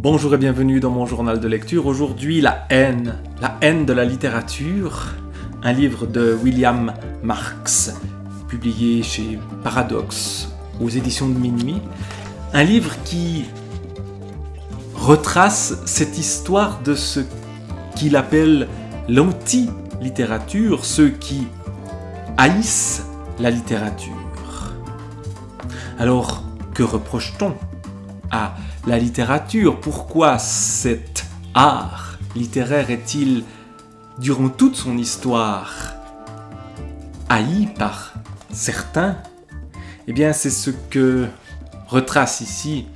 Bonjour et bienvenue dans mon journal de lecture. Aujourd'hui, la haine de la littérature, un livre de William Marx, publié chez Paradoxe, aux éditions de Minuit. Un livre qui retrace cette histoire de ce qu'il appelle l'anti-littérature, ceux qui haïssent la littérature. Alors, que reproche-t-on à la littérature? Pourquoi cet art littéraire est-il, durant toute son histoire, haï par certains? Eh bien, c'est ce que retrace ici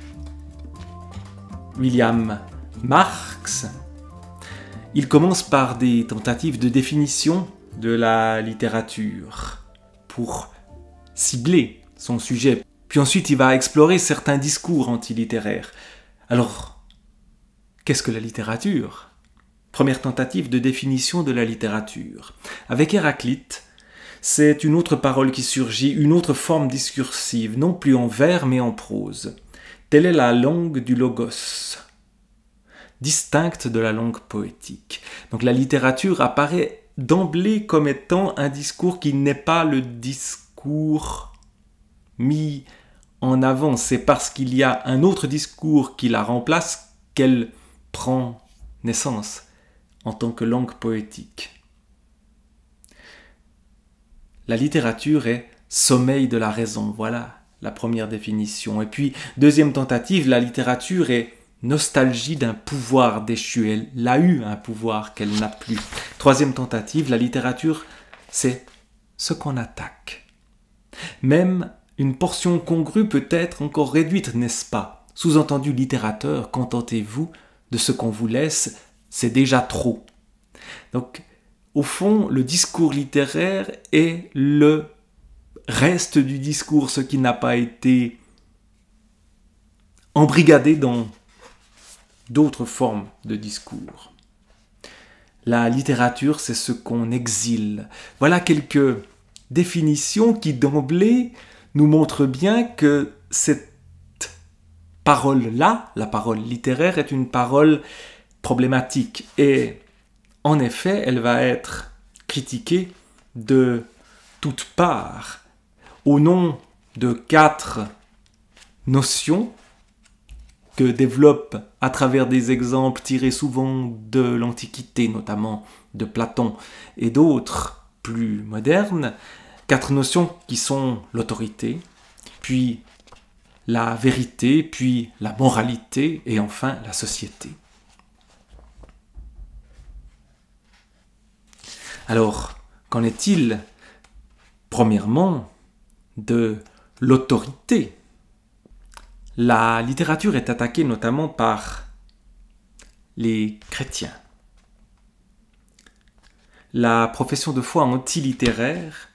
William Marx. Il commence par des tentatives de définition de la littérature pour cibler son sujet. Puis ensuite, il va explorer certains discours antilittéraires. Alors, qu'est-ce que la littérature? Première tentative de définition de la littérature. Avec Héraclite, c'est une autre parole qui surgit, une autre forme discursive, non plus en vers mais en prose. Telle est la langue du logos, distincte de la langue poétique. Donc la littérature apparaît d'emblée comme étant un discours qui n'est pas le discours mis en avant. C'est parce qu'il y a un autre discours qui la remplace qu'elle prend naissance en tant que langue poétique. La littérature est sommeil de la raison, voilà la première définition. Et puis, deuxième tentative, la littérature est nostalgie d'un pouvoir déchu. Elle a eu un pouvoir qu'elle n'a plus. Troisième tentative, la littérature, c'est ce qu'on attaque. Même une portion congrue peut être encore réduite, n'est-ce pas? Sous-entendu, littérateur, contentez-vous de ce qu'on vous laisse, c'est déjà trop. Donc, au fond, le discours littéraire est le reste du discours, ce qui n'a pas été embrigadé dans d'autres formes de discours. La littérature, c'est ce qu'on exile. Voilà quelques définitions qui, d'emblée, nous montrent bien que cette parole-là, la parole littéraire, est une parole problématique. Et en effet, elle va être critiquée de toutes parts, au nom de 4 notions que développe à travers des exemples tirés souvent de l'Antiquité, notamment de Platon et d'autres plus modernes. 4 notions qui sont l'autorité, puis la vérité, puis la moralité et enfin la société. Alors, qu'en est-il, premièrement, de l'autorité? La littérature est attaquée notamment par les chrétiens. La profession de foi antilittéraire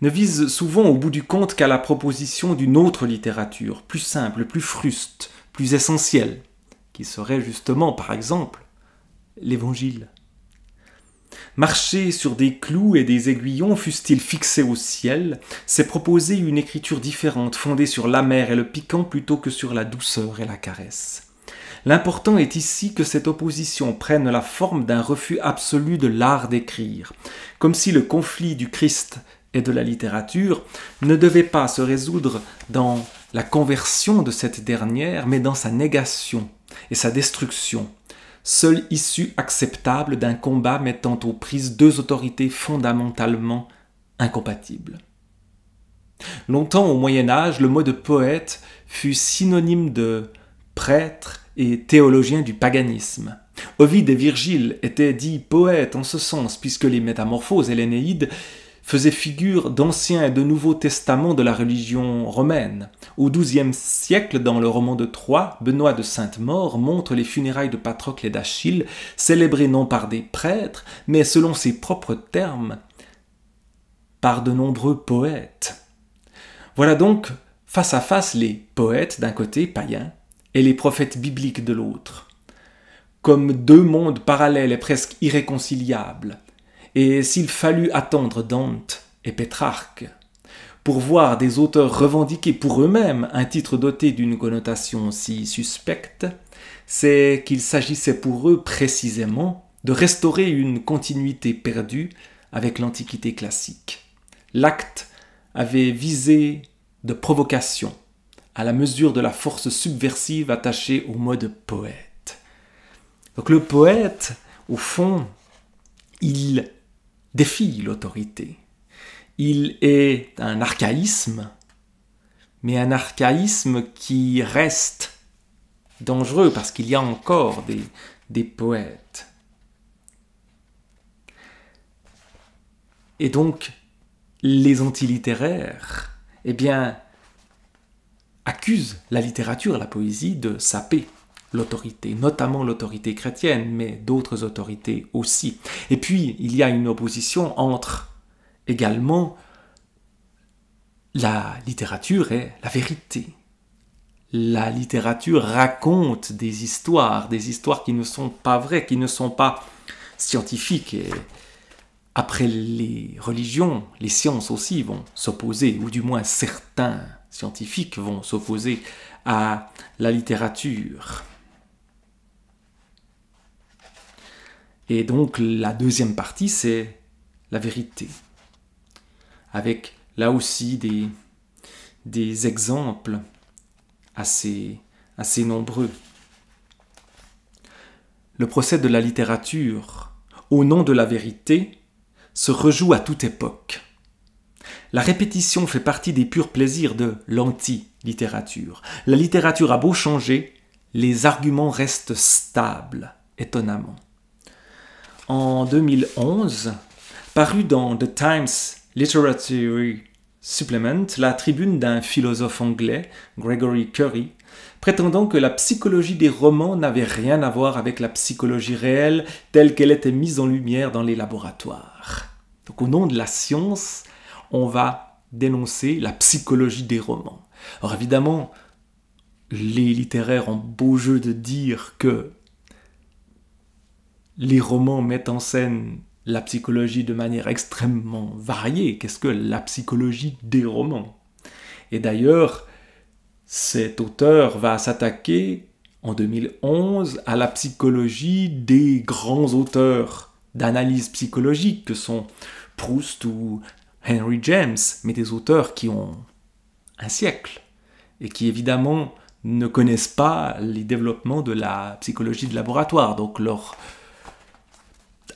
ne vise souvent au bout du compte qu'à la proposition d'une autre littérature, plus simple, plus fruste, plus essentielle, qui serait justement, par exemple, l'Évangile. Marcher sur des clous et des aiguillons, fussent-ils fixés au ciel, c'est proposer une écriture différente, fondée sur l'amer et le piquant plutôt que sur la douceur et la caresse. L'important est ici que cette opposition prenne la forme d'un refus absolu de l'art d'écrire, comme si le conflit du Christ et de la littérature ne devait pas se résoudre dans la conversion de cette dernière, mais dans sa négation et sa destruction, seule issue acceptable d'un combat mettant aux prises 2 autorités fondamentalement incompatibles. Longtemps au Moyen-Âge, le mot de poète fut synonyme de prêtre et théologien du paganisme. Ovide et Virgile étaient dits poètes en ce sens, puisque les Métamorphoses et l'Énéide faisaient figure d'Ancien et de Nouveau Testament de la religion romaine. Au XIIe siècle, dans le roman de Troie, Benoît de Sainte-Maure montre les funérailles de Patrocle et d'Achille, célébrées non par des prêtres, mais selon ses propres termes, par de nombreux poètes. Voilà donc face à face les poètes d'un côté, païens, et les prophètes bibliques de l'autre, comme 2 mondes parallèles et presque irréconciliables. Et s'il fallut attendre Dante et Pétrarque pour voir des auteurs revendiquer pour eux-mêmes un titre doté d'une connotation si suspecte, c'est qu'il s'agissait pour eux précisément de restaurer une continuité perdue avec l'Antiquité classique. L'acte avait visé de provocation, à la mesure de la force subversive attachée au mode poète. Donc le poète, au fond, il défie l'autorité. Il est un archaïsme, mais un archaïsme qui reste dangereux parce qu'il y a encore des poètes. Et donc, les antilittéraires, eh bien, accusent la littérature, la poésie, de saper l'autorité, notamment l'autorité chrétienne, mais d'autres autorités aussi. Et puis, il y a une opposition entre également la littérature et la vérité. La littérature raconte des histoires qui ne sont pas vraies, qui ne sont pas scientifiques. Et après les religions, les sciences aussi vont s'opposer, ou du moins certains scientifiques vont s'opposer à la littérature. Et donc la deuxième partie, c'est la vérité, avec là aussi des exemples assez nombreux. Le procès de la littérature, au nom de la vérité, se rejoue à toute époque. La répétition fait partie des purs plaisirs de l'anti-littérature. La littérature a beau changer, les arguments restent stables, étonnamment. En 2011, paru dans The Times Literary Supplement, la tribune d'un philosophe anglais, Gregory Curry, prétendant que la psychologie des romans n'avait rien à voir avec la psychologie réelle telle qu'elle était mise en lumière dans les laboratoires. Donc au nom de la science, on va dénoncer la psychologie des romans. Alors évidemment, les littéraires ont beau jeu de dire que les romans mettent en scène la psychologie de manière extrêmement variée. Qu'est-ce que la psychologie des romans? Et d'ailleurs, cet auteur va s'attaquer en 2011 à la psychologie des grands auteurs d'analyse psychologique que sont Proust ou Henry James, mais des auteurs qui ont un siècle et qui évidemment ne connaissent pas les développements de la psychologie de laboratoire. Donc leur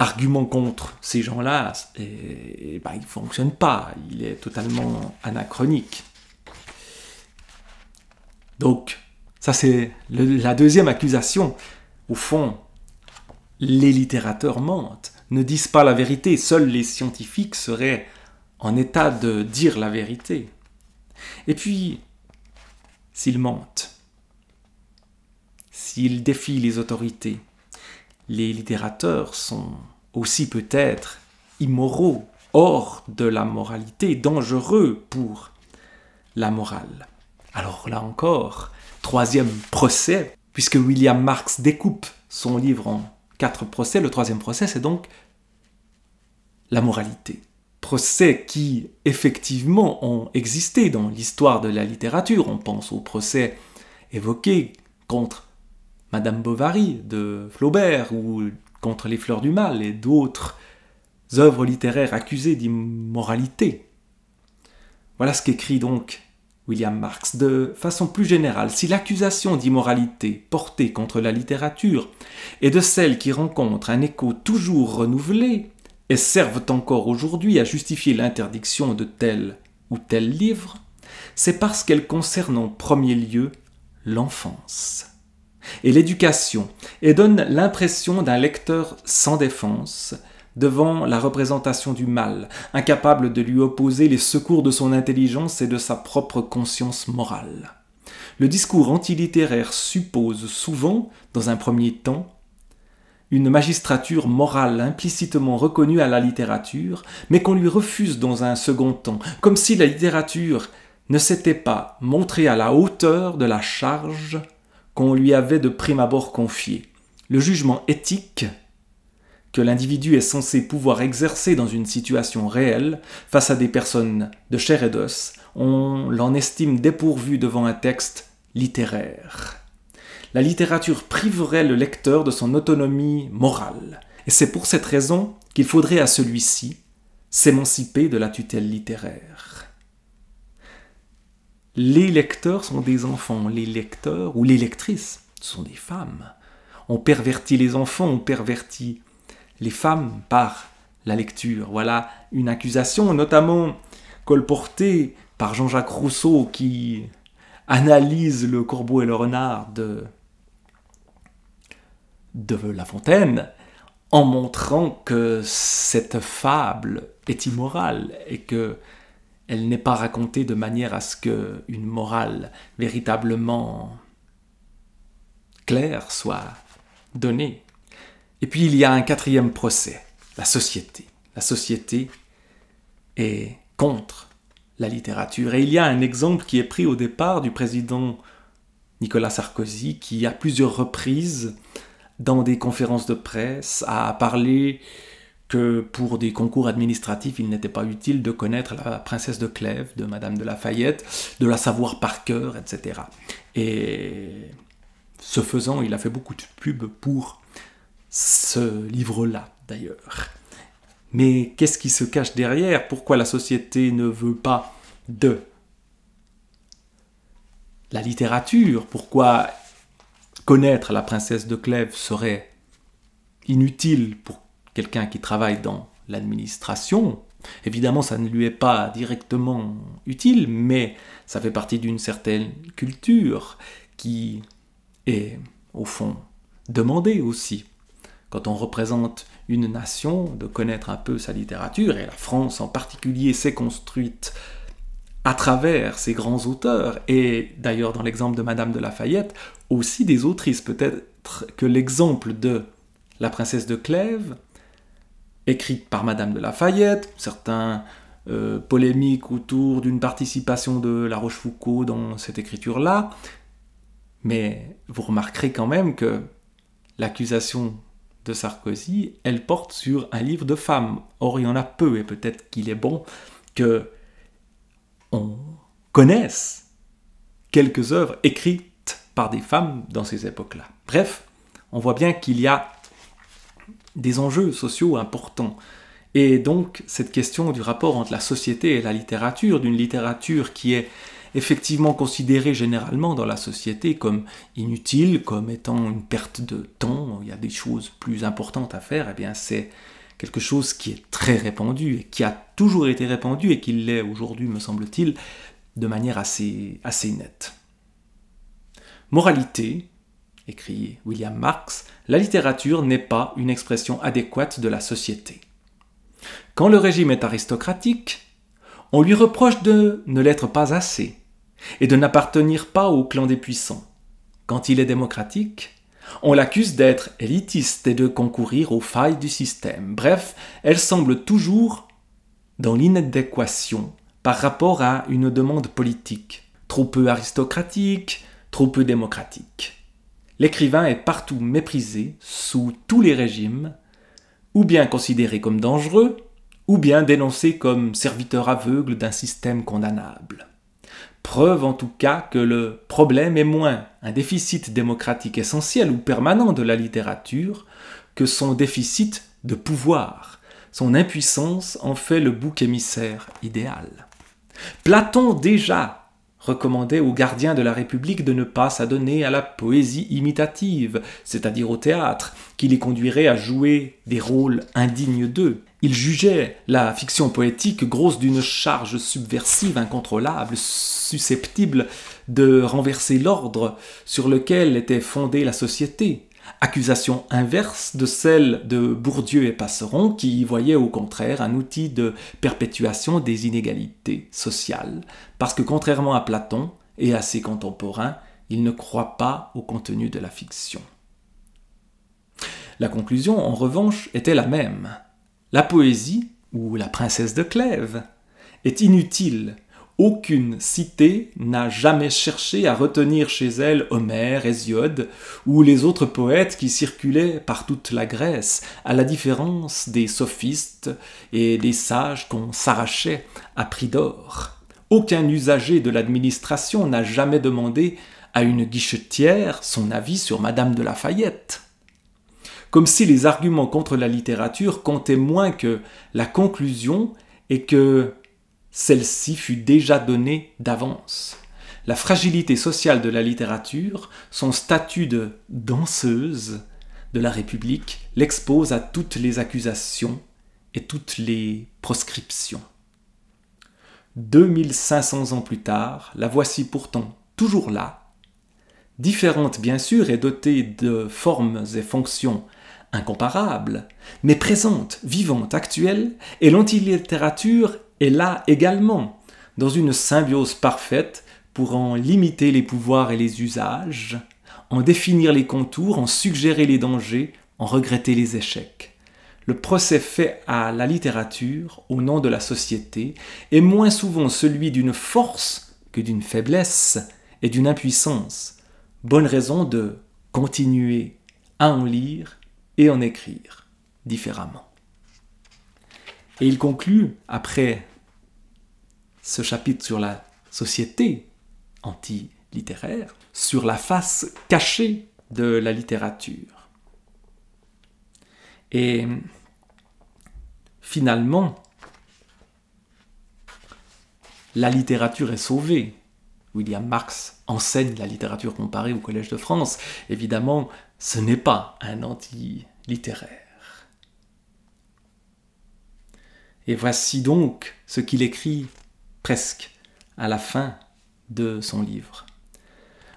argument contre ces gens-là, il ne fonctionne pas, il est totalement anachronique. Donc, ça c'est la deuxième accusation. Au fond, les littérateurs mentent, ne disent pas la vérité, seuls les scientifiques seraient en état de dire la vérité. Et puis, s'ils mentent, s'ils défient les autorités, les littérateurs sont aussi peut-être immoraux, hors de la moralité, dangereux pour la morale. Alors là encore, troisième procès, puisque William Marx découpe son livre en 4 procès, le troisième procès c'est donc la moralité. Procès qui effectivement ont existé dans l'histoire de la littérature. On pense aux procès évoqués contre Madame Bovary de Flaubert ou contre les Fleurs du Mal et d'autres œuvres littéraires accusées d'immoralité. Voilà ce qu'écrit donc William Marx. De façon plus générale, si l'accusation d'immoralité portée contre la littérature est de celles qui rencontrent un écho toujours renouvelé et servent encore aujourd'hui à justifier l'interdiction de tel ou tel livre, c'est parce qu'elles concernent en premier lieu l'enfance et l'éducation, et donnent l'impression d'un lecteur sans défense devant la représentation du mal, incapable de lui opposer les secours de son intelligence et de sa propre conscience morale. Le discours antilittéraire suppose souvent, dans un premier temps, une magistrature morale implicitement reconnue à la littérature, mais qu'on lui refuse dans un second temps, comme si la littérature ne s'était pas montrée à la hauteur de la charge qu'on lui avait de prime abord confiée. Le jugement éthique que l'individu est censé pouvoir exercer dans une situation réelle face à des personnes de chair et d'os, on l'en estime dépourvu devant un texte littéraire. La littérature priverait le lecteur de son autonomie morale, et c'est pour cette raison qu'il faudrait à celui-ci s'émanciper de la tutelle littéraire. Les lecteurs sont des enfants, les lecteurs ou les lectrices sont des femmes. On pervertit les enfants, on pervertit les femmes par la lecture. Voilà une accusation, notamment colportée par Jean-Jacques Rousseau qui analyse le Corbeau et le Renard de La Fontaine en montrant que cette fable est immorale et que elle n'est pas racontée de manière à ce qu'une morale véritablement claire soit donnée. Et puis il y a un quatrième procès, la société. La société est contre la littérature. Et il y a un exemple qui est pris au départ du président Nicolas Sarkozy qui, à plusieurs reprises, dans des conférences de presse, a parlé que pour des concours administratifs, il n'était pas utile de connaître la princesse de Clèves, de Madame de Lafayette, de la savoir par cœur, etc. Et ce faisant, il a fait beaucoup de pub pour ce livre-là, d'ailleurs. Mais qu'est-ce qui se cache derrière? Pourquoi la société ne veut pas de la littérature? Pourquoi connaître la princesse de Clèves serait inutile pour quelqu'un qui travaille dans l'administration? Évidemment, ça ne lui est pas directement utile, mais ça fait partie d'une certaine culture qui est, au fond, demandée aussi. Quand on représente une nation, de connaître un peu sa littérature, et la France en particulier s'est construite à travers ces grands auteurs, et d'ailleurs dans l'exemple de Madame de Lafayette, aussi des autrices. Peut-être que l'exemple de La princesse de Clèves, écrite par Madame de Lafayette, certains polémiques autour d'une participation de La Rochefoucauld dans cette écriture-là, mais vous remarquerez quand même que l'accusation de Sarkozy, elle porte sur un livre de femmes. Or, il y en a peu, et peut-être qu'il est bon que on connaisse quelques œuvres écrites par des femmes dans ces époques-là. Bref, on voit bien qu'il y a des enjeux sociaux importants. Et donc, cette question du rapport entre la société et la littérature, d'une littérature qui est effectivement considérée généralement dans la société comme inutile, comme étant une perte de temps, il y a des choses plus importantes à faire, eh bien c'est quelque chose qui est très répandu et qui a toujours été répandu et qui l'est aujourd'hui, me semble-t-il, de manière assez nette. Moralité, écrit William Marx, la littérature n'est pas une expression adéquate de la société. Quand le régime est aristocratique, on lui reproche de ne l'être pas assez et de n'appartenir pas au clan des puissants. Quand il est démocratique, on l'accuse d'être élitiste et de concourir aux failles du système. Bref, elle semble toujours dans l'inadéquation par rapport à une demande politique, trop peu aristocratique, trop peu démocratique. L'écrivain est partout méprisé, sous tous les régimes, ou bien considéré comme dangereux, ou bien dénoncé comme serviteur aveugle d'un système condamnable. Preuve en tout cas que le problème est moins un déficit démocratique essentiel ou permanent de la littérature que son déficit de pouvoir. Son impuissance en fait le bouc émissaire idéal. Platon déjà recommandait aux gardiens de la République de ne pas s'adonner à la poésie imitative, c'est-à-dire au théâtre, qui les conduirait à jouer des rôles indignes d'eux. Il jugeait la fiction poétique grosse d'une charge subversive incontrôlable, susceptible de renverser l'ordre sur lequel était fondée la société. Accusation inverse de celle de Bourdieu et Passeron qui y voyaient au contraire un outil de perpétuation des inégalités sociales, parce que contrairement à Platon et à ses contemporains, il ne croit pas au contenu de la fiction. La conclusion, en revanche, était la même. La poésie, ou la princesse de Clèves, est inutile Aucune cité n'a jamais cherché à retenir chez elle Homère, Hésiode ou les autres poètes qui circulaient par toute la Grèce, à la différence des sophistes et des sages qu'on s'arrachait à prix d'or. Aucun usager de l'administration n'a jamais demandé à une guichetière son avis sur Madame de Lafayette. Comme si les arguments contre la littérature comptaient moins que la conclusion et que celle-ci fut déjà donnée d'avance. La fragilité sociale de la littérature, son statut de danseuse de la République, l'expose à toutes les accusations et toutes les proscriptions. 2500 ans plus tard, la voici pourtant toujours là, différente bien sûr et dotée de formes et fonctions incomparables, mais présente, vivante, actuelle, et l'antilittérature est là également, dans une symbiose parfaite pour en limiter les pouvoirs et les usages, en définir les contours, en suggérer les dangers, en regretter les échecs. Le procès fait à la littérature, au nom de la société, est moins souvent celui d'une force que d'une faiblesse et d'une impuissance. Bonne raison de continuer à en lire et en écrire différemment. Et il conclut, après ce chapitre sur la société antilittéraire, sur la face cachée de la littérature. Et finalement, la littérature est sauvée. William Marx enseigne la littérature comparée au Collège de France. Évidemment, ce n'est pas un anti-littéraire. Et voici donc ce qu'il écrit presque à la fin de son livre.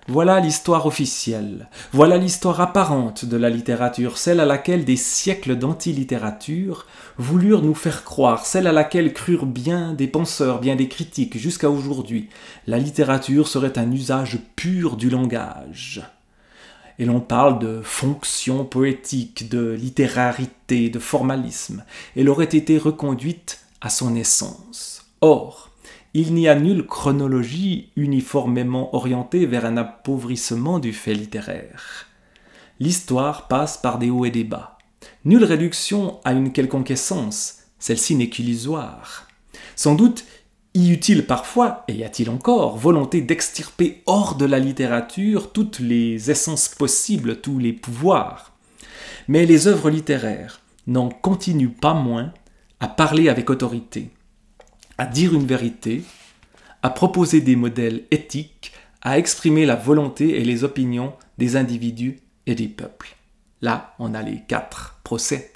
Voilà l'histoire officielle, voilà l'histoire apparente de la littérature, celle à laquelle des siècles d'antilittérature voulurent nous faire croire, celle à laquelle crurent bien des penseurs, bien des critiques, jusqu'à aujourd'hui. La littérature serait un usage pur du langage. Et l'on parle de fonction poétique, de littérarité, de formalisme. Elle aurait été reconduite à son essence. Or, il n'y a nulle chronologie uniformément orientée vers un appauvrissement du fait littéraire. L'histoire passe par des hauts et des bas. Nulle réduction à une quelconque essence, celle-ci n'est qu'illusoire. Sans doute y eut-il parfois, et y a-t-il encore, volonté d'extirper hors de la littérature toutes les essences possibles, tous les pouvoirs. Mais les œuvres littéraires n'en continuent pas moins à parler avec autorité, à dire une vérité, à proposer des modèles éthiques, à exprimer la volonté et les opinions des individus et des peuples. Là, on a les 4 procès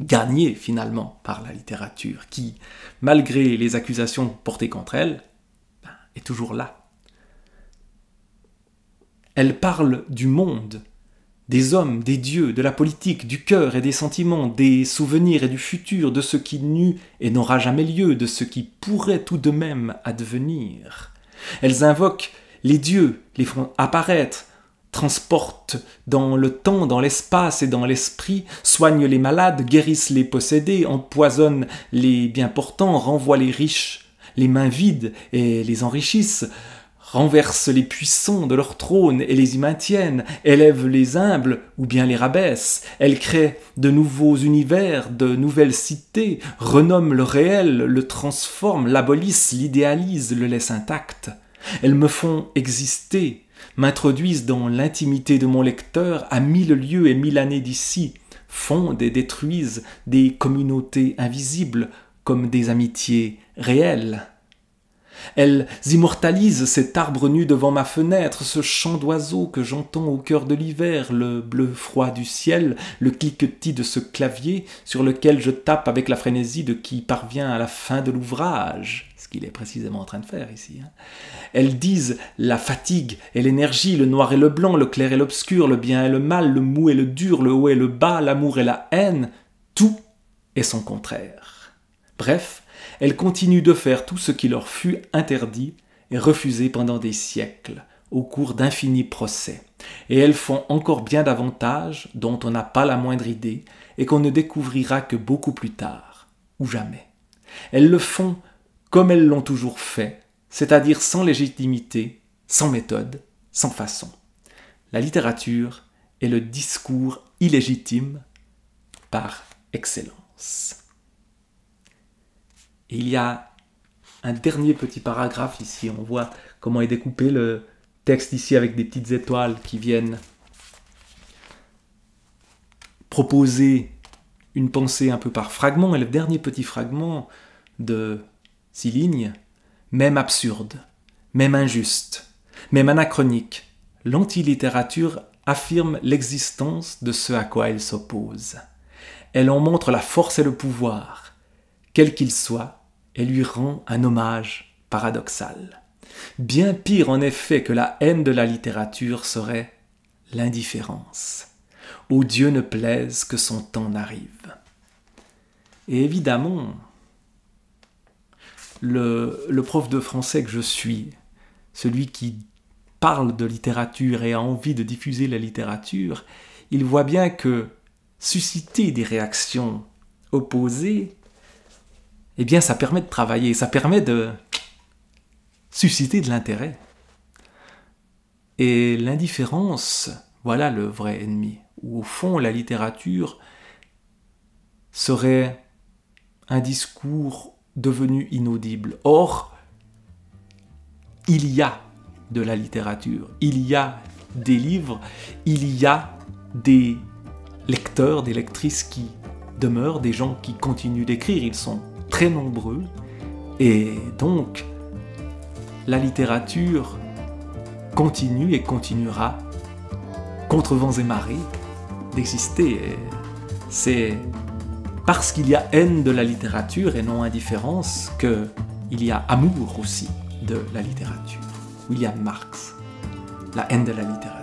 gagnés finalement par la littérature, qui, malgré les accusations portées contre elle, est toujours là. Elle parle du monde, des hommes, des dieux, de la politique, du cœur et des sentiments, des souvenirs et du futur, de ce qui n'eut et n'aura jamais lieu, de ce qui pourrait tout de même advenir. Elles invoquent les dieux, les font apparaître, transportent dans le temps, dans l'espace et dans l'esprit, soignent les malades, guérissent les possédés, empoisonnent les bien portants, renvoient les riches, les mains vides et les enrichissent, renversent les puissants de leur trône et les y maintiennent, élèvent les humbles ou bien les rabaissent. Elles créent de nouveaux univers, de nouvelles cités, renomment le réel, le transforment, l'abolissent, l'idéalisent, le laissent intact. Elles me font exister, m'introduisent dans l'intimité de mon lecteur à 1000 lieues et 1000 années d'ici, fondent et détruisent des communautés invisibles comme des amitiés réelles. Elles immortalisent cet arbre nu devant ma fenêtre, ce chant d'oiseau que j'entends au cœur de l'hiver, le bleu froid du ciel, le cliquetis de ce clavier sur lequel je tape avec la frénésie de qui parvient à la fin de l'ouvrage, ce qu'il est précisément en train de faire ici. Elles disent la fatigue et l'énergie, le noir et le blanc, le clair et l'obscur, le bien et le mal, le mou et le dur, le haut et le bas, l'amour et la haine, tout est son contraire. Bref, elles continuent de faire tout ce qui leur fut interdit et refusé pendant des siècles, au cours d'infinis procès. Et elles font encore bien davantage, dont on n'a pas la moindre idée, et qu'on ne découvrira que beaucoup plus tard, ou jamais. Elles le font comme elles l'ont toujours fait, c'est-à-dire sans légitimité, sans méthode, sans façon. La littérature est le discours illégitime par excellence. Et il y a un dernier petit paragraphe ici, on voit comment est découpé le texte ici avec des petites étoiles qui viennent proposer une pensée un peu par fragment, et le dernier petit fragment de 6 lignes, même absurde, même injuste, même anachronique, l'antilittérature affirme l'existence de ce à quoi elle s'oppose. Elle en montre la force et le pouvoir, quel qu'il soit, et lui rend un hommage paradoxal. Bien pire en effet que la haine de la littérature serait l'indifférence. Où Dieu ne plaise que son temps n'arrive. Et évidemment, le prof de français que je suis, celui qui parle de littérature et a envie de diffuser la littérature, il voit bien que susciter des réactions opposées, eh bien ça permet de travailler, ça permet de susciter de l'intérêt. Et l'indifférence, voilà le vrai ennemi, où au fond la littérature serait un discours devenu inaudible. Or, il y a de la littérature, il y a des livres, il y a des lecteurs, des lectrices qui demeurent, des gens qui continuent d'écrire, ils sont très nombreux, et donc la littérature continue et continuera, contre vents et marées, d'exister. Et c'est parce qu'il y a haine de la littérature et non indifférence qu'il y a amour aussi de la littérature. William Marx, la haine de la littérature.